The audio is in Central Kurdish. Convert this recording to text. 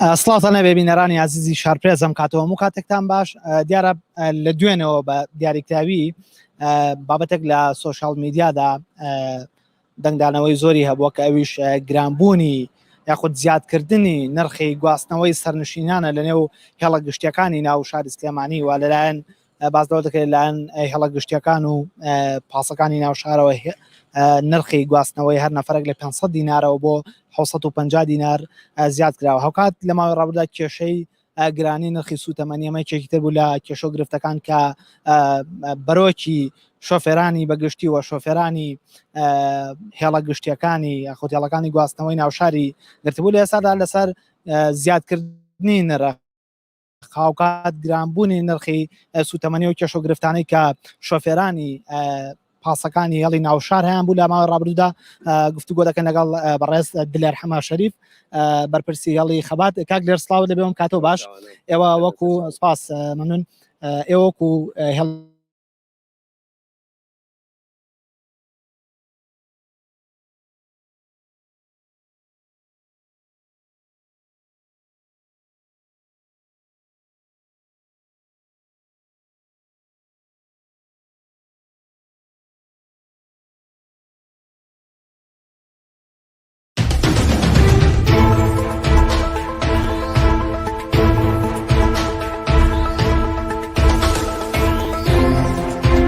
سڵاتە بێبینەرانی عزیزی شارپرێزم کاتەوە هەموو کاتێکتان باش دیارە لە دوێنەوە بە دیاریکراوی بابەتێک لە سۆشال میدیادا دەنگدانەوەی زۆری هەبووە کە ئەویش گرانبوونی یاخود زیادکردنی نرخی گواستنەوەی سەرنشینانە لە نێو هێڵە گشتیەکانی ناو شاری سلێمانی و لەلایەن بازدەوە دەکرێت لایەن هێڵە گشتیەکان و پاسەکانی ناو شارەوە نرخی گواستنەوەی هەر نەفرێک لە 500 دینارەوە بۆ 650 دینار زیاد کراوە. هەوکات لە ماوەی ڕابردوودا کێشەی گرانی نرخی سوتەمەنی ئەمە کێکیتر بوو لە کێشە و گرفتەکان کە بەرۆکی شۆفێرانی بەگشتی و شۆفێرانی هێڵە گشتیەکانی خۆتێڵەکانی گواستنەوەی ناوشاری گرتبوو لە ئێسادا لەسەر زیادکردنی نرخ خاوکات گرانبوونی نرخی سوتەمەنی و کێشە و گرفتانەی کە شۆفێرانی پاسەکانی هێڵی ناوشار هەیان بوو لە ماوەی ڕابردوودا گفتوگۆ دەکەن لەگەڵ بەڕێز دلێر حەما شەریف بەرپرسی هێڵی خەبات. کاک لێر سڵاو دەبێم کاتۆ باش ئێوە وەکو سپاس مەمنون ئێوە وەکو هێڵ